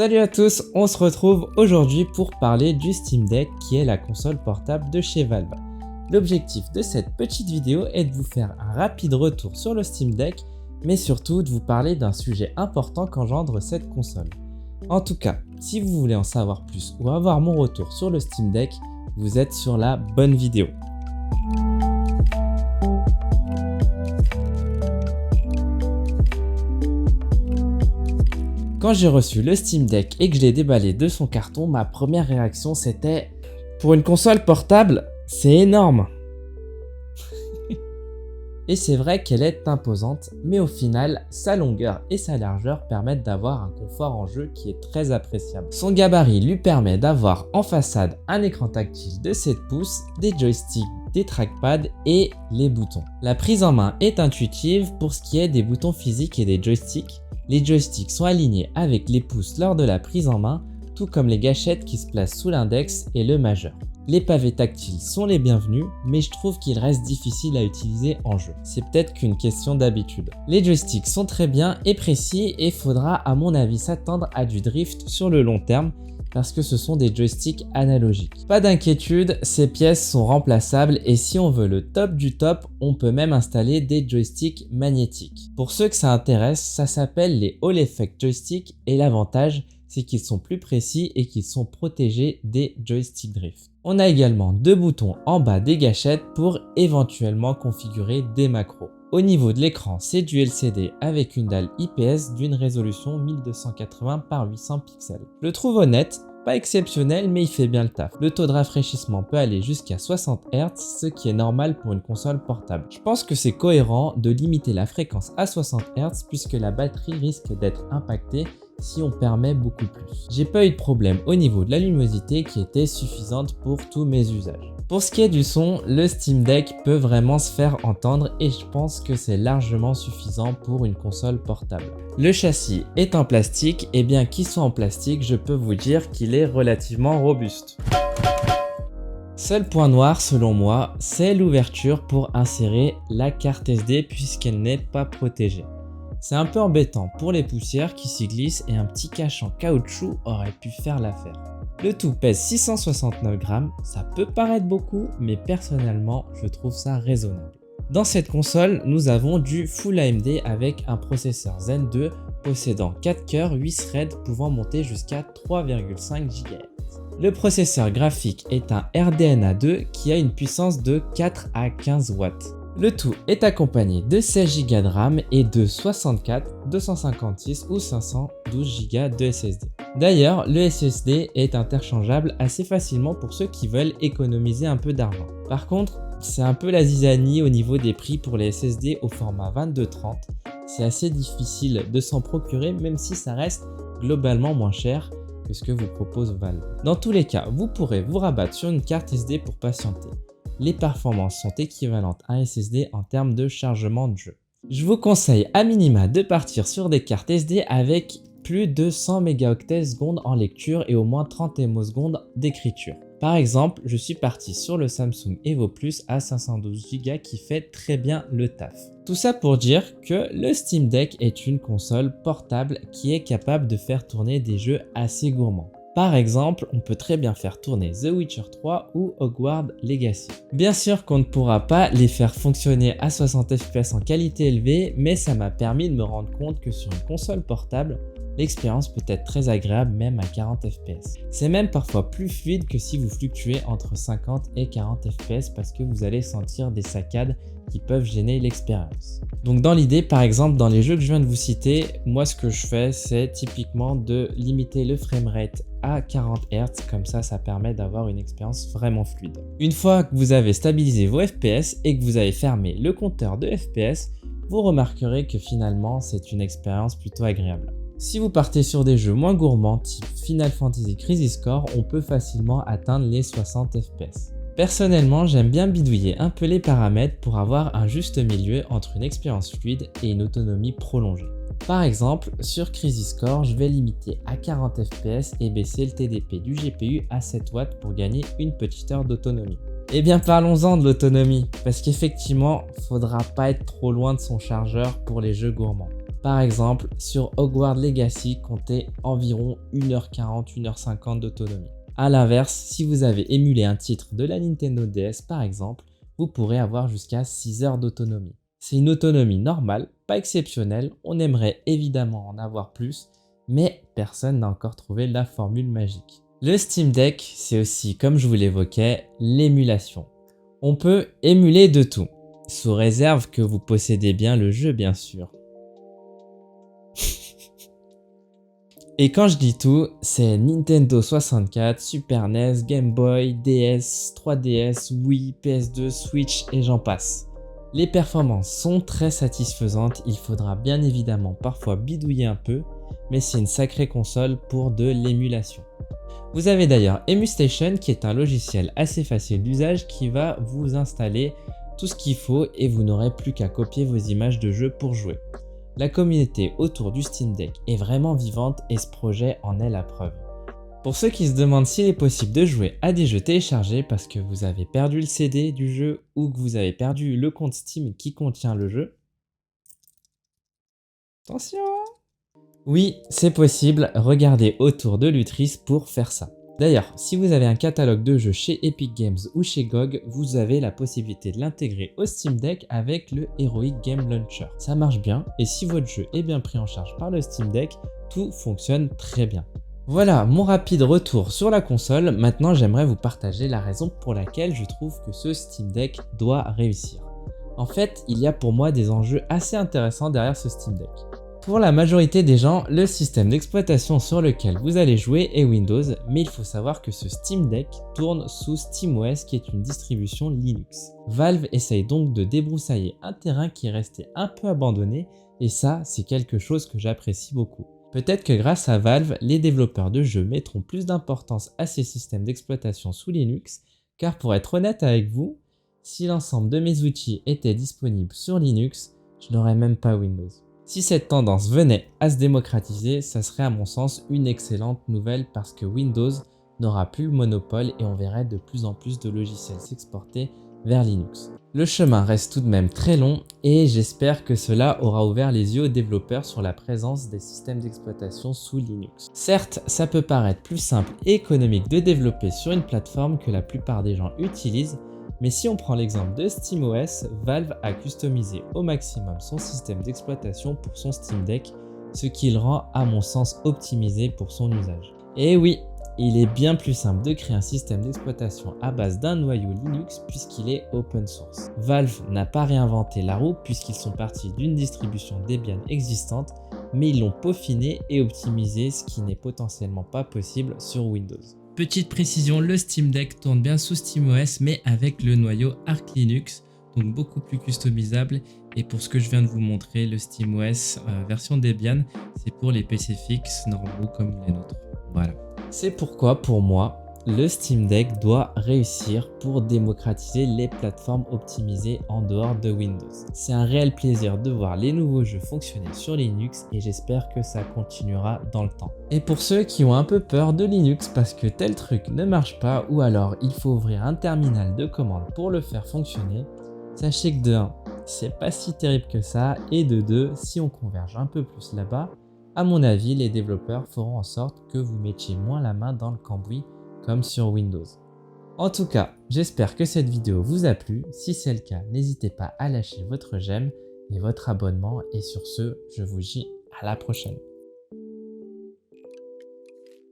Salut à tous, on se retrouve aujourd'hui pour parler du Steam Deck qui est la console portable de chez Valve. L'objectif de cette petite vidéo est de vous faire un rapide retour sur le Steam Deck, mais surtout de vous parler d'un sujet important qu'engendre cette console. En tout cas, si vous voulez en savoir plus ou avoir mon retour sur le Steam Deck, vous êtes sur la bonne vidéo. Quand j'ai reçu le Steam Deck et que je l'ai déballé de son carton, ma première réaction c'était « Pour une console portable, c'est énorme !» Et c'est vrai qu'elle est imposante, mais au final, sa longueur et sa largeur permettent d'avoir un confort en jeu qui est très appréciable. Son gabarit lui permet d'avoir en façade un écran tactile de 7 pouces, des joysticks, des trackpads et les boutons. La prise en main est intuitive pour ce qui est des boutons physiques et des joysticks. Les joysticks sont alignés avec les pouces lors de la prise en main, tout comme les gâchettes qui se placent sous l'index et le majeur. Les pavés tactiles sont les bienvenus, mais je trouve qu'ils restent difficiles à utiliser en jeu. C'est peut-être qu'une question d'habitude. Les joysticks sont très bien et précis et faudra à mon avis s'attendre à du drift sur le long terme, parce que ce sont des joysticks analogiques. Pas d'inquiétude, ces pièces sont remplaçables et si on veut le top du top, on peut même installer des joysticks magnétiques. Pour ceux que ça intéresse, ça s'appelle les Hall Effect Joysticks et l'avantage, c'est qu'ils sont plus précis et qu'ils sont protégés des joystick drift. On a également deux boutons en bas des gâchettes pour éventuellement configurer des macros. Au niveau de l'écran, c'est du LCD avec une dalle IPS d'une résolution 1280 par 800 pixels. Je le trouve honnête, pas exceptionnel mais il fait bien le taf. Le taux de rafraîchissement peut aller jusqu'à 60 Hz, ce qui est normal pour une console portable. Je pense que c'est cohérent de limiter la fréquence à 60 Hz puisque la batterie risque d'être impactée si on permet beaucoup plus. J'ai pas eu de problème au niveau de la luminosité qui était suffisante pour tous mes usages. Pour ce qui est du son, le Steam Deck peut vraiment se faire entendre et je pense que c'est largement suffisant pour une console portable. Le châssis est en plastique et bien qu'il soit en plastique, je peux vous dire qu'il est relativement robuste. Seul point noir selon moi, c'est l'ouverture pour insérer la carte SD puisqu'elle n'est pas protégée. C'est un peu embêtant pour les poussières qui s'y glissent et un petit cache en caoutchouc aurait pu faire l'affaire. Le tout pèse 669 grammes, ça peut paraître beaucoup, mais personnellement, je trouve ça raisonnable. Dans cette console, nous avons du Full AMD avec un processeur Zen 2 possédant 4 cœurs, 8 threads pouvant monter jusqu'à 3,5 GHz. Le processeur graphique est un RDNA 2 qui a une puissance de 4 à 15 watts. Le tout est accompagné de 16 Go de RAM et de 64, 256 ou 512 Go de SSD. D'ailleurs, le SSD est interchangeable assez facilement pour ceux qui veulent économiser un peu d'argent. Par contre, c'est un peu la zizanie au niveau des prix pour les SSD au format 2230. C'est assez difficile de s'en procurer même si ça reste globalement moins cher que ce que vous propose Valve. Dans tous les cas, vous pourrez vous rabattre sur une carte SD pour patienter. Les performances sont équivalentes à un SSD en termes de chargement de jeu. Je vous conseille à minima de partir sur des cartes SD avec plus de 100 mégaoctets secondes en lecture et au moins 30 ms d'écriture. Par exemple, je suis parti sur le Samsung Evo Plus à 512 Go qui fait très bien le taf. Tout ça pour dire que le Steam Deck est une console portable qui est capable de faire tourner des jeux assez gourmands. Par exemple, on peut très bien faire tourner The Witcher 3 ou Hogwarts Legacy. Bien sûr qu'on ne pourra pas les faire fonctionner à 60 fps en qualité élevée, mais ça m'a permis de me rendre compte que sur une console portable, l'expérience peut être très agréable même à 40 fps. C'est même parfois plus fluide que si vous fluctuez entre 50 et 40 fps parce que vous allez sentir des saccades qui peuvent gêner l'expérience. Donc dans l'idée, par exemple, dans les jeux que je viens de vous citer, moi ce que je fais, c'est typiquement de limiter le framerate à 40 Hz, comme ça permet d'avoir une expérience vraiment fluide. Une fois que vous avez stabilisé vos FPS et que vous avez fermé le compteur de FPS, vous remarquerez que finalement c'est une expérience plutôt agréable. Si vous partez sur des jeux moins gourmands type Final Fantasy Crisis Core, on peut facilement atteindre les 60 fps. Personnellement, j'aime bien bidouiller un peu les paramètres pour avoir un juste milieu entre une expérience fluide et une autonomie prolongée. Par exemple, sur Crisis Core, je vais limiter à 40 fps et baisser le TDP du GPU à 7 watts pour gagner une petite heure d'autonomie. Eh bien parlons-en de l'autonomie, parce qu'effectivement, faudra pas être trop loin de son chargeur pour les jeux gourmands. Par exemple, sur Hogwarts Legacy, comptez environ 1h40, 1h50 d'autonomie. A l'inverse, si vous avez émulé un titre de la Nintendo DS par exemple, vous pourrez avoir jusqu'à 6 heures d'autonomie. C'est une autonomie normale, pas exceptionnelle, on aimerait évidemment en avoir plus, mais personne n'a encore trouvé la formule magique. Le Steam Deck, c'est aussi, comme je vous l'évoquais, l'émulation. On peut émuler de tout, sous réserve que vous possédez bien le jeu bien sûr. Et quand je dis tout, c'est Nintendo 64, Super NES, Game Boy, DS, 3DS, Wii, PS2, Switch et j'en passe. Les performances sont très satisfaisantes, il faudra bien évidemment parfois bidouiller un peu, mais c'est une sacrée console pour de l'émulation. Vous avez d'ailleurs EmuStation qui est un logiciel assez facile d'usage qui va vous installer tout ce qu'il faut et vous n'aurez plus qu'à copier vos images de jeu pour jouer. La communauté autour du Steam Deck est vraiment vivante et ce projet en est la preuve. Pour ceux qui se demandent s'il est possible de jouer à des jeux téléchargés parce que vous avez perdu le CD du jeu ou que vous avez perdu le compte Steam qui contient le jeu, attention! Oui, c'est possible, regardez autour de Lutris pour faire ça. D'ailleurs, si vous avez un catalogue de jeux chez Epic Games ou chez GOG, vous avez la possibilité de l'intégrer au Steam Deck avec le Heroic Game Launcher. Ça marche bien et si votre jeu est bien pris en charge par le Steam Deck, tout fonctionne très bien. Voilà mon rapide retour sur la console. Maintenant, j'aimerais vous partager la raison pour laquelle je trouve que ce Steam Deck doit réussir. En fait, il y a pour moi des enjeux assez intéressants derrière ce Steam Deck. Pour la majorité des gens, le système d'exploitation sur lequel vous allez jouer est Windows, mais il faut savoir que ce Steam Deck tourne sous SteamOS qui est une distribution Linux. Valve essaye donc de débroussailler un terrain qui est resté un peu abandonné et ça, c'est quelque chose que j'apprécie beaucoup. Peut-être que grâce à Valve, les développeurs de jeux mettront plus d'importance à ces systèmes d'exploitation sous Linux, car pour être honnête avec vous, si l'ensemble de mes outils étaient disponibles sur Linux, je n'aurais même pas Windows. Si cette tendance venait à se démocratiser, ça serait à mon sens une excellente nouvelle parce que Windows n'aura plus le monopole et on verrait de plus en plus de logiciels s'exporter vers Linux. Le chemin reste tout de même très long et j'espère que cela aura ouvert les yeux aux développeurs sur la présence des systèmes d'exploitation sous Linux. Certes, ça peut paraître plus simple et économique de développer sur une plateforme que la plupart des gens utilisent, mais si on prend l'exemple de SteamOS, Valve a customisé au maximum son système d'exploitation pour son Steam Deck, ce qui le rend à mon sens optimisé pour son usage. Et oui, il est bien plus simple de créer un système d'exploitation à base d'un noyau Linux puisqu'il est open source. Valve n'a pas réinventé la roue puisqu'ils sont partis d'une distribution Debian existante, mais ils l'ont peaufiné et optimisé, ce qui n'est potentiellement pas possible sur Windows. Petite précision, le Steam Deck tourne bien sous SteamOS mais avec le noyau Arch Linux, donc beaucoup plus customisable. Et pour ce que je viens de vous montrer, le SteamOS version Debian, c'est pour les PC fixes normaux comme les nôtres. Voilà. C'est pourquoi pour moi, le Steam Deck doit réussir pour démocratiser les plateformes optimisées en dehors de Windows. C'est un réel plaisir de voir les nouveaux jeux fonctionner sur Linux et j'espère que ça continuera dans le temps. Et pour ceux qui ont un peu peur de Linux parce que tel truc ne marche pas ou alors il faut ouvrir un terminal de commande pour le faire fonctionner, sachez que de 1, c'est pas si terrible que ça et de 2, si on converge un peu plus là-bas, à mon avis, les développeurs feront en sorte que vous mettiez moins la main dans le cambouis comme sur Windows. En tout cas, j'espère que cette vidéo vous a plu. Si c'est le cas, n'hésitez pas à lâcher votre j'aime et votre abonnement. Et sur ce, je vous dis à la prochaine.